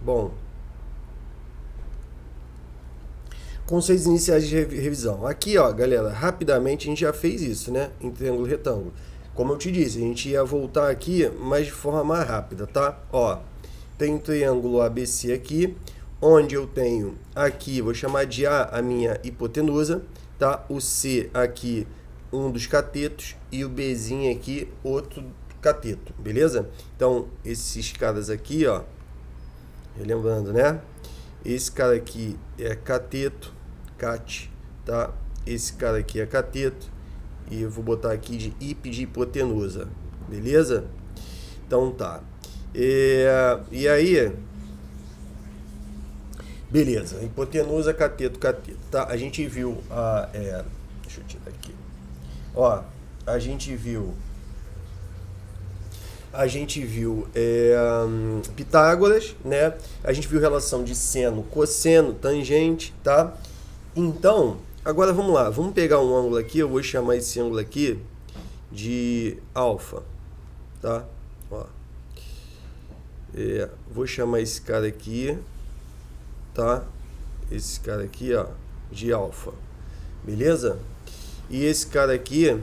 Bom, conceitos iniciais de revisão. Aqui, ó, galera, rapidamente a gente já fez isso, né? Em triângulo retângulo. Como eu te disse, a gente ia voltar aqui, mas de forma mais rápida, tá? Ó, tem um triângulo ABC aqui, onde eu tenho aqui, vou chamar de A minha hipotenusa, tá? O C aqui, um dos catetos, e o Bzinho aqui, outro cateto, beleza? Então, esses caras aqui, ó, relembrando, né? Esse cara aqui é cateto, cat, tá? Esse cara aqui é cateto, e eu vou botar aqui de de hipotenusa, beleza? Então tá. E aí, beleza, hipotenusa, cateto, cateto, tá? A gente viu deixa eu tirar aqui. Ó, a gente viu Pitágoras, né? A gente viu relação de seno, cosseno, tangente, tá? Então, agora vamos lá. Vamos pegar um ângulo aqui. Eu vou chamar esse ângulo aqui de alfa, tá? Ó. Vou chamar esse cara aqui, tá? Esse cara aqui, ó, de alfa, beleza? E esse cara aqui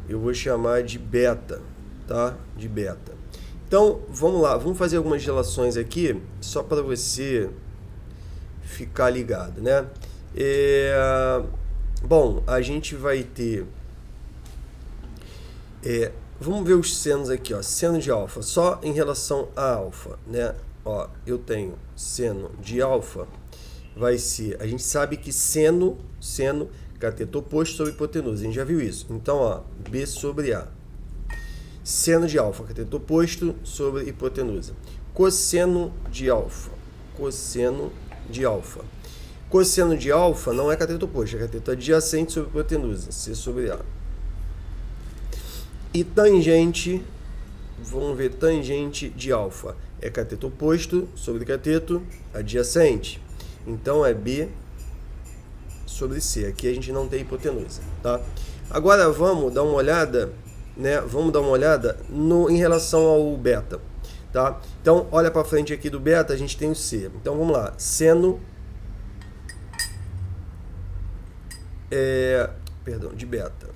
eu vou chamar de beta, tá? De beta. Então, vamos lá, vamos fazer algumas relações aqui, só para você ficar ligado, né? Bom, a gente vai ter... vamos ver os senos aqui, ó. Seno de alfa, só em relação a alfa, né? Ó, eu tenho seno de alfa, vai ser... A gente sabe que seno, cateto oposto sobre hipotenusa. A gente já viu isso. Então, ó, B sobre A. Seno de alfa, cateto oposto sobre hipotenusa. Cosseno de alfa. Cosseno de alfa. Cosseno de alfa não é cateto oposto, é cateto adjacente sobre hipotenusa. C sobre A. E tangente, vamos ver, tangente de alfa. É cateto oposto sobre cateto adjacente. Então, é B sobre C. Aqui a gente não tem hipotenusa, tá? Agora vamos dar uma olhada, né? Vamos dar uma olhada em relação ao beta, tá? Então, olha para frente aqui do beta, a gente tem o C. Então, vamos lá. Seno de beta.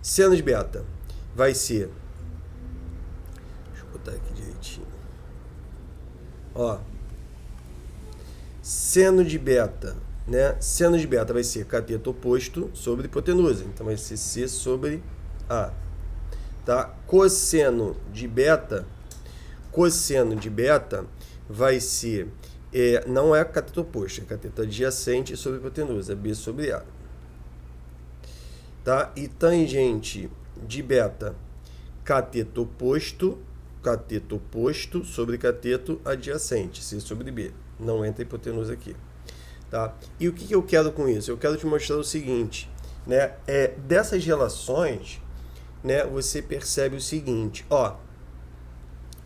Seno de beta vai ser... Deixa eu botar aqui direitinho. Ó. Seno de beta, né? Seno de beta vai ser cateto oposto sobre hipotenusa. Então, vai ser C sobre A. Tá? Cosseno de beta vai ser... não é cateto oposto, é cateto adjacente sobre hipotenusa. B sobre A. Tá? E tangente de beta, cateto oposto sobre cateto adjacente. C sobre B. Não entra hipotenusa aqui. Tá? E o que eu quero com isso? Eu quero te mostrar o seguinte, né? Dessas relações, né, você percebe o seguinte, ó.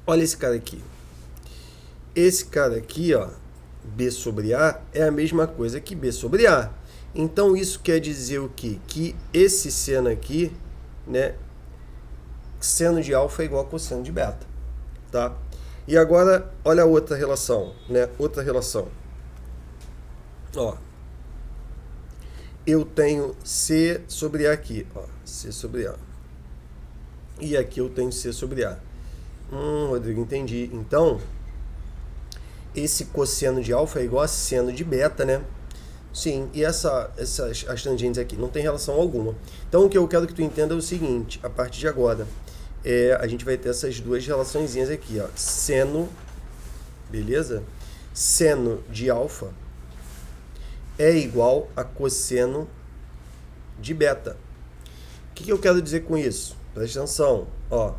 Olha esse cara aqui. Esse cara aqui, ó, B sobre A, é a mesma coisa que B sobre A. Então, isso quer dizer o quê? Que esse seno aqui, né, seno de alfa é igual a cosseno de beta, tá? E agora, olha a outra relação, né? Outra relação. Ó, eu tenho C sobre A aqui, ó, C sobre A. E aqui eu tenho C sobre A. Rodrigo, entendi. Então, esse cosseno de alfa é igual a seno de beta, né? Sim, e as tangentes aqui não tem relação alguma. Então, o que eu quero que tu entenda é o seguinte, a partir de agora, a gente vai ter essas duas relaçõezinhas aqui, ó. Seno, beleza? Seno de alfa é igual a cosseno de beta. O que eu quero dizer com isso? Presta atenção, ó.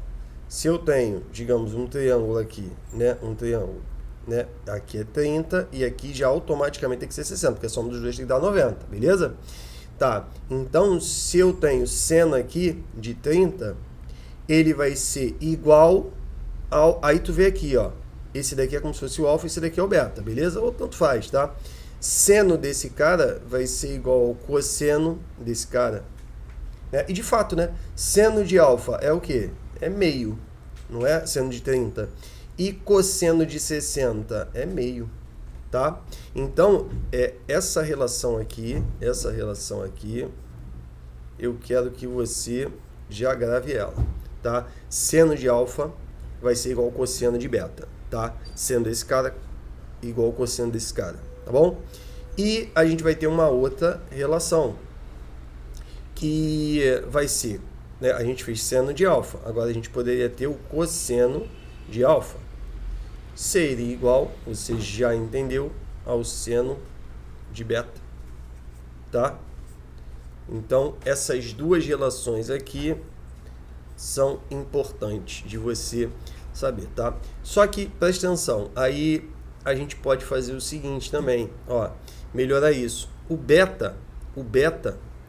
Se eu tenho, digamos, um triângulo aqui, né? Um triângulo, né? Aqui é 30 e aqui já automaticamente tem que ser 60, porque a soma dos dois tem que dar 90, beleza? Tá, então se eu tenho seno aqui de 30, ele vai ser igual ao... Aí tu vê aqui, ó. Esse daqui é como se fosse o alfa e esse daqui é o beta, beleza? Ou tanto faz, tá? Seno desse cara vai ser igual ao cosseno desse cara. E de fato, né? Seno de alfa é o quê? É meio. não é? Seno de 30. E cosseno de 60 é meio, tá? Então, essa relação aqui, eu quero que você já grave ela, tá? Seno de alfa vai ser igual ao cosseno de beta, tá? Seno desse cara igual ao cosseno desse cara, tá bom? E a gente vai ter uma outra relação, que vai ser, né? A gente fez seno de alfa, agora a gente poderia ter o cosseno de alfa. Seria igual, você já entendeu, ao seno de beta, tá? Então, essas duas relações aqui são importantes de você saber, tá? Só que, presta atenção, aí a gente pode fazer o seguinte também, ó, melhorar isso. O beta,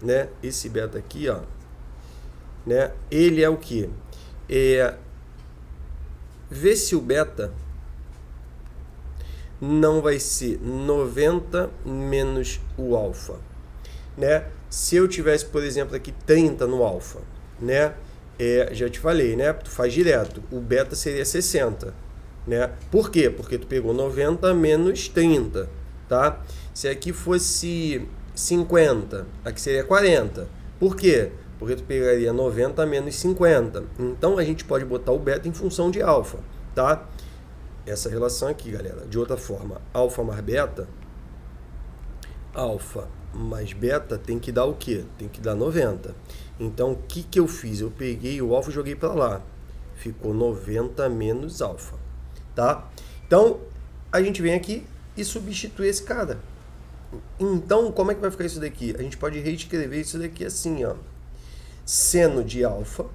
né, esse beta aqui, ó, né, ele é o quê? Vê se o beta não vai ser 90 menos o alfa, né? Se eu tivesse, por exemplo, aqui 30 no alfa, né? Já te falei, né? Tu faz direto. O beta seria 60, né? Por quê? Porque tu pegou 90 menos 30, tá? Se aqui fosse 50, aqui seria 40. Por quê? Porque tu pegaria 90 menos 50. Então, a gente pode botar o beta em função de alfa, tá? Essa relação aqui, galera. De outra forma, alfa mais beta tem que dar o quê? Tem que dar 90. Então, o que eu fiz? Eu peguei o alfa e joguei para lá. Ficou 90 menos alfa, tá? Então, a gente vem aqui e substitui esse cara. Então, como é que vai ficar isso daqui? A gente pode reescrever isso daqui assim, ó. Seno de alfa,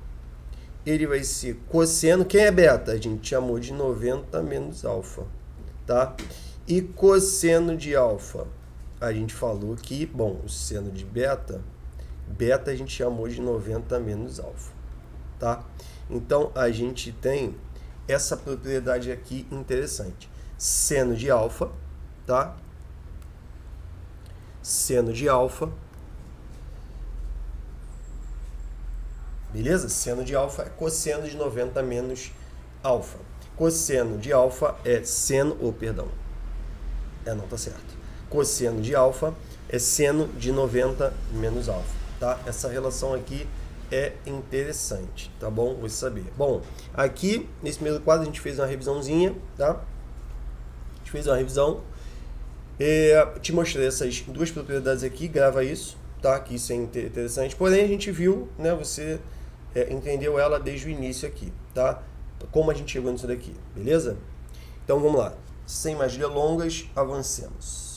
ele vai ser cosseno. Quem é beta? A gente chamou de 90 menos alfa, tá? E cosseno de alfa, a gente falou que, bom, o seno de beta a gente chamou de 90 menos alfa, tá? Então, a gente tem essa propriedade aqui interessante. Seno de alfa, tá? Seno de alfa. Beleza? Seno de alfa é cosseno de 90 menos alfa. Cosseno de alfa é seno, não tá certo. Cosseno de alfa é seno de 90 menos alfa, tá? Essa relação aqui é interessante, tá bom? Você saber. Bom, aqui nesse primeiro quadro a gente fez uma revisãozinha, tá? A gente fez uma revisão. Te mostrei essas duas propriedades aqui, grava isso, tá? Que isso é interessante. Porém, a gente viu, né? Você entendeu ela desde o início aqui, tá? Como a gente chegou nisso daqui, beleza? Então vamos lá. Sem mais delongas, avancemos.